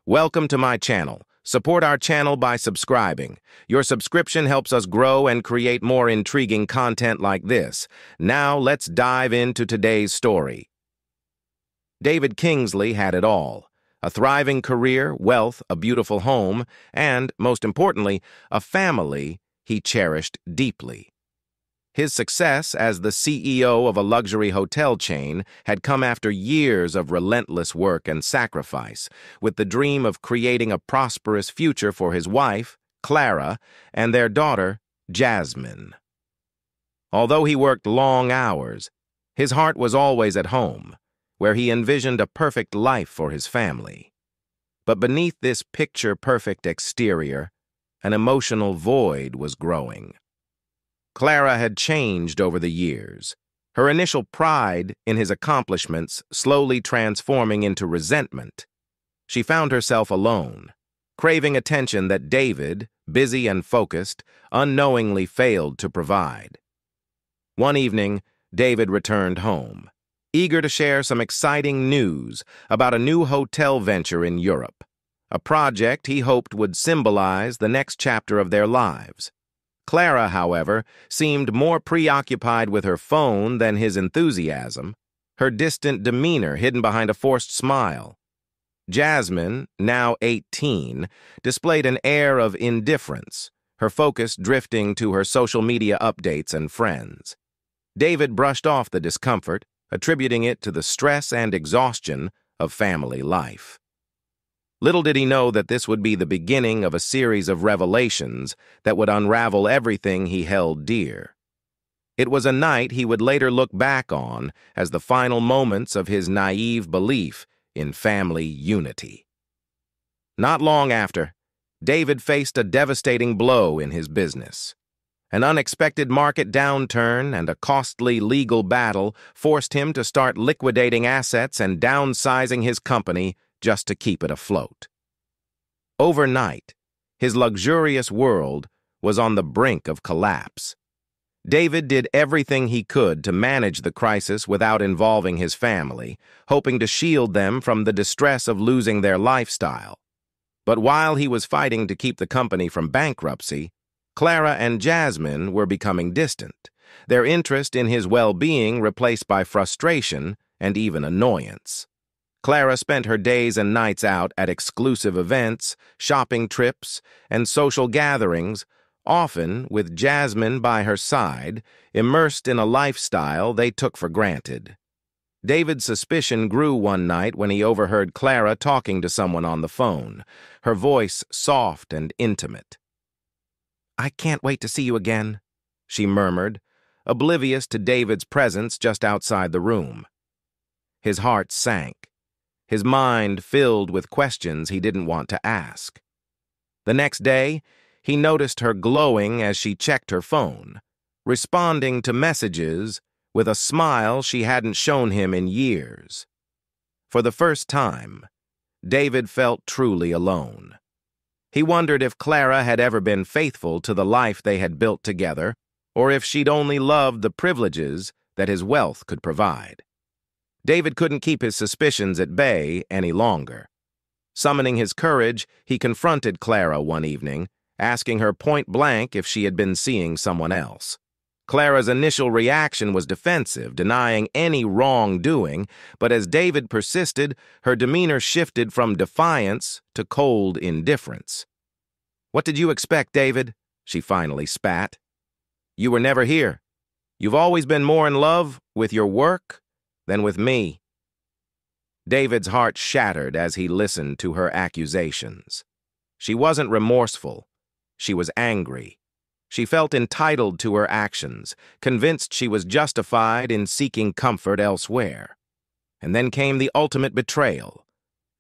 Welcome to my channel. Support our channel by subscribing. Your subscription helps us grow and create more intriguing content like this. Now let's dive into today's story. David Kingsley had it all: a thriving career, wealth, a beautiful home, and, most importantly, a family he cherished deeply. His success as the CEO of a luxury hotel chain had come after years of relentless work and sacrifice, with the dream of creating a prosperous future for his wife, Clara, and their daughter, Jasmine. Although he worked long hours, his heart was always at home, where he envisioned a perfect life for his family. But beneath this picture-perfect exterior, an emotional void was growing. Clara had changed over the years, her initial pride in his accomplishments slowly transforming into resentment. She found herself alone, craving attention that David, busy and focused, unknowingly failed to provide. One evening, David returned home, eager to share some exciting news about a new hotel venture in Europe, a project he hoped would symbolize the next chapter of their lives. Clara, however, seemed more preoccupied with her phone than his enthusiasm, her distant demeanor hidden behind a forced smile. Jasmine, now 18, displayed an air of indifference, her focus drifting to her social media updates and friends. David brushed off the discomfort, attributing it to the stress and exhaustion of family life. Little did he know that this would be the beginning of a series of revelations that would unravel everything he held dear. It was a night he would later look back on as the final moments of his naive belief in family unity. Not long after, David faced a devastating blow in his business. An unexpected market downturn and a costly legal battle forced him to start liquidating assets and downsizing his company just to keep it afloat. Overnight, his luxurious world was on the brink of collapse. David did everything he could to manage the crisis without involving his family, hoping to shield them from the distress of losing their lifestyle. But while he was fighting to keep the company from bankruptcy, Clara and Jasmine were becoming distant, their interest in his well-being replaced by frustration and even annoyance. Clara spent her days and nights out at exclusive events, shopping trips, and social gatherings, often with Jasmine by her side, immersed in a lifestyle they took for granted. David's suspicion grew one night when he overheard Clara talking to someone on the phone, her voice soft and intimate. "I can't wait to see you again," she murmured, oblivious to David's presence just outside the room. His heart sank, his mind filled with questions he didn't want to ask. The next day, he noticed her glowing as she checked her phone, responding to messages with a smile she hadn't shown him in years. For the first time, David felt truly alone. He wondered if Clara had ever been faithful to the life they had built together, or if she'd only loved the privileges that his wealth could provide. David couldn't keep his suspicions at bay any longer. Summoning his courage, he confronted Clara one evening, asking her point-blank if she had been seeing someone else. Clara's initial reaction was defensive, denying any wrongdoing, but as David persisted, her demeanor shifted from defiance to cold indifference. "What did you expect, David?" she finally spat. "You were never here. You've always been more in love with your work than with me." David's heart shattered as he listened to her accusations. She wasn't remorseful. She was angry. She felt entitled to her actions, convinced she was justified in seeking comfort elsewhere. And then came the ultimate betrayal.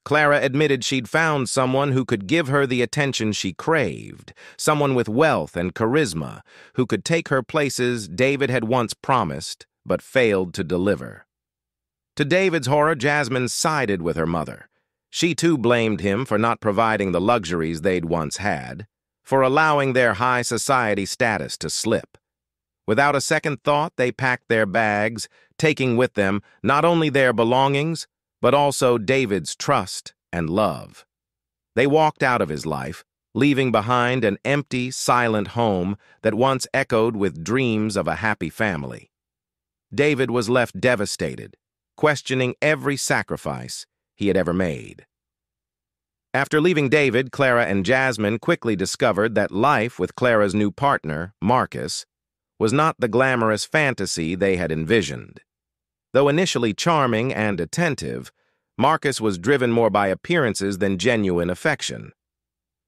Clara admitted she'd found someone who could give her the attention she craved, someone with wealth and charisma, who could take her places David had once promised but failed to deliver. To David's horror, Jasmine sided with her mother. She too blamed him for not providing the luxuries they'd once had, for allowing their high society status to slip. Without a second thought, they packed their bags, taking with them not only their belongings, but also David's trust and love. They walked out of his life, leaving behind an empty, silent home that once echoed with dreams of a happy family. David was left devastated, questioning every sacrifice he had ever made. After leaving David, Clara and Jasmine quickly discovered that life with Clara's new partner, Marcus, was not the glamorous fantasy they had envisioned. Though initially charming and attentive, Marcus was driven more by appearances than genuine affection.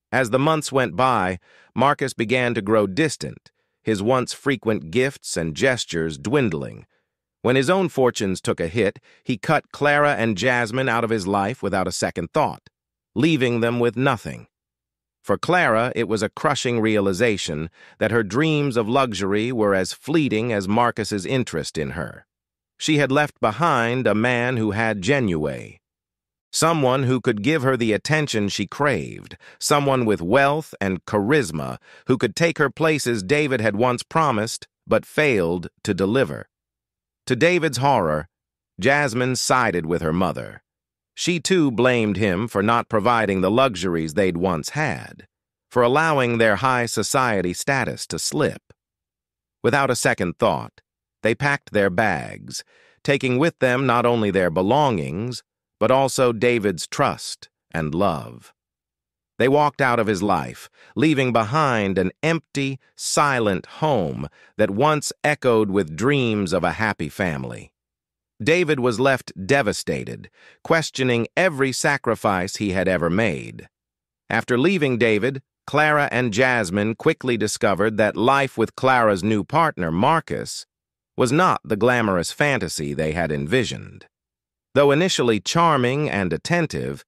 As the months went by, Marcus began to grow distant, his once frequent gifts and gestures dwindling. When his own fortunes took a hit, he cut Clara and Jasmine out of his life without a second thought, leaving them with nothing. For Clara, it was a crushing realization that her dreams of luxury were as fleeting as Marcus's interest in her. She had left behind a man who had genuine, someone who could give her the attention she craved, someone with wealth and charisma who could take her places David had once promised but failed to deliver. To David's horror, Jasmine sided with her mother. She too blamed him for not providing the luxuries they'd once had, for allowing their high society status to slip. Without a second thought, they packed their bags, taking with them not only their belongings, but also David's trust and love. They walked out of his life, leaving behind an empty, silent home that once echoed with dreams of a happy family. David was left devastated, questioning every sacrifice he had ever made. After leaving David, Clara and Jasmine quickly discovered that life with Clara's new partner, Marcus, was not the glamorous fantasy they had envisioned. Though initially charming and attentive,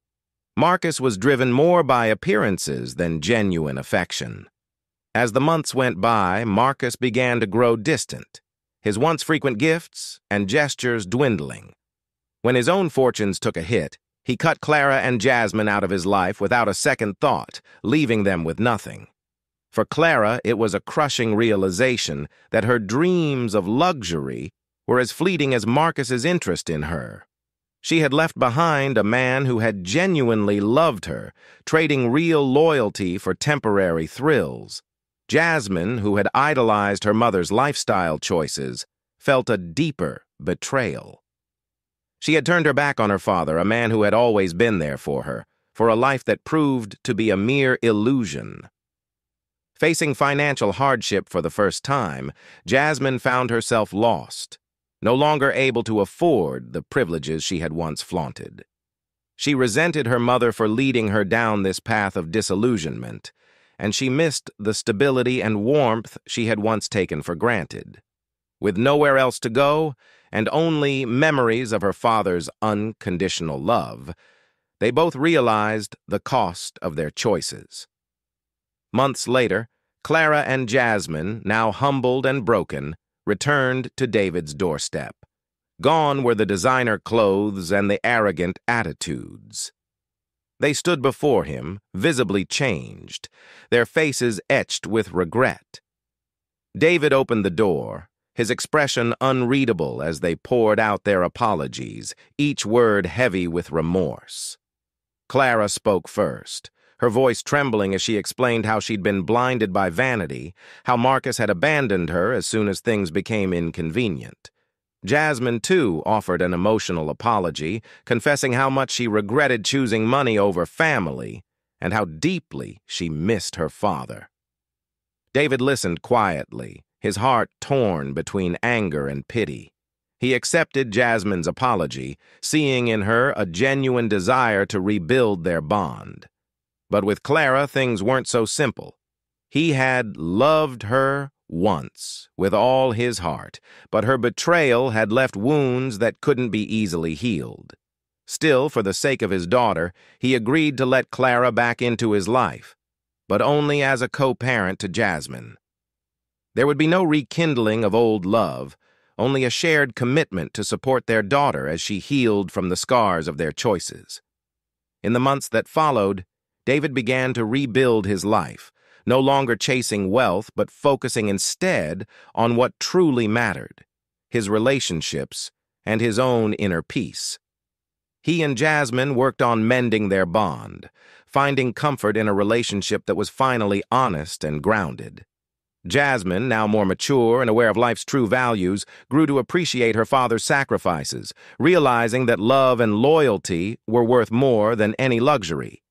Marcus was driven more by appearances than genuine affection. As the months went by, Marcus began to grow distant, his once frequent gifts and gestures dwindling. When his own fortunes took a hit, he cut Clara and Jasmine out of his life without a second thought, leaving them with nothing. For Clara, it was a crushing realization that her dreams of luxury were as fleeting as Marcus's interest in her. She had left behind a man who had genuinely loved her, trading real loyalty for temporary thrills. Jasmine, who had idolized her mother's lifestyle choices, felt a deeper betrayal. She had turned her back on her father, a man who had always been there for her, for a life that proved to be a mere illusion. Facing financial hardship for the first time, Jasmine found herself lost, no longer able to afford the privileges she had once flaunted. She resented her mother for leading her down this path of disillusionment, and she missed the stability and warmth she had once taken for granted. With nowhere else to go, and only memories of her father's unconditional love, they both realized the cost of their choices. Months later, Clara and Jasmine, now humbled and broken, returned to David's doorstep. Gone were the designer clothes and the arrogant attitudes. They stood before him, visibly changed, their faces etched with regret. David opened the door, his expression unreadable as they poured out their apologies, each word heavy with remorse. Clara spoke first, her voice trembling as she explained how she'd been blinded by vanity, how Marcus had abandoned her as soon as things became inconvenient. Jasmine, too, offered an emotional apology, confessing how much she regretted choosing money over family and how deeply she missed her father. David listened quietly, his heart torn between anger and pity. He accepted Jasmine's apology, seeing in her a genuine desire to rebuild their bond. But with Clara, things weren't so simple. He had loved her once, with all his heart, but her betrayal had left wounds that couldn't be easily healed. Still, for the sake of his daughter, he agreed to let Clara back into his life, but only as a co-parent to Jasmine. There would be no rekindling of old love, only a shared commitment to support their daughter as she healed from the scars of their choices. In the months that followed, David began to rebuild his life, no longer chasing wealth but focusing instead on what truly mattered, his relationships and his own inner peace. He and Jasmine worked on mending their bond, finding comfort in a relationship that was finally honest and grounded. Jasmine, now more mature and aware of life's true values, grew to appreciate her father's sacrifices, realizing that love and loyalty were worth more than any luxury.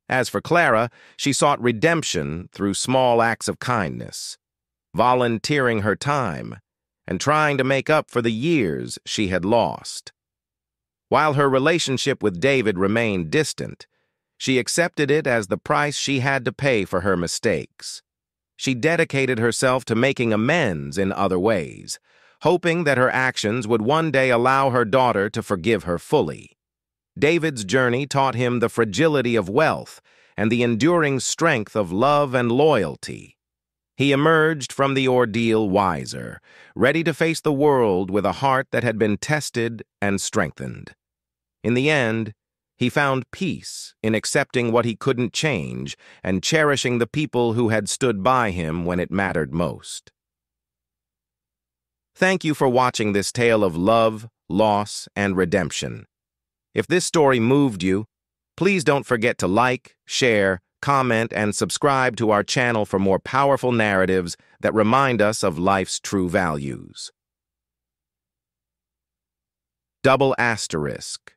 As for Clara, she sought redemption through small acts of kindness, volunteering her time, and trying to make up for the years she had lost. While her relationship with David remained distant, she accepted it as the price she had to pay for her mistakes. She dedicated herself to making amends in other ways, hoping that her actions would one day allow her daughter to forgive her fully. David's journey taught him the fragility of wealth and the enduring strength of love and loyalty. He emerged from the ordeal wiser, ready to face the world with a heart that had been tested and strengthened. In the end, he found peace in accepting what he couldn't change and cherishing the people who had stood by him when it mattered most. Thank you for watching this tale of love, loss, and redemption. If this story moved you, please don't forget to like, share, comment, and subscribe to our channel for more powerful narratives that remind us of life's true values. Double asterisk.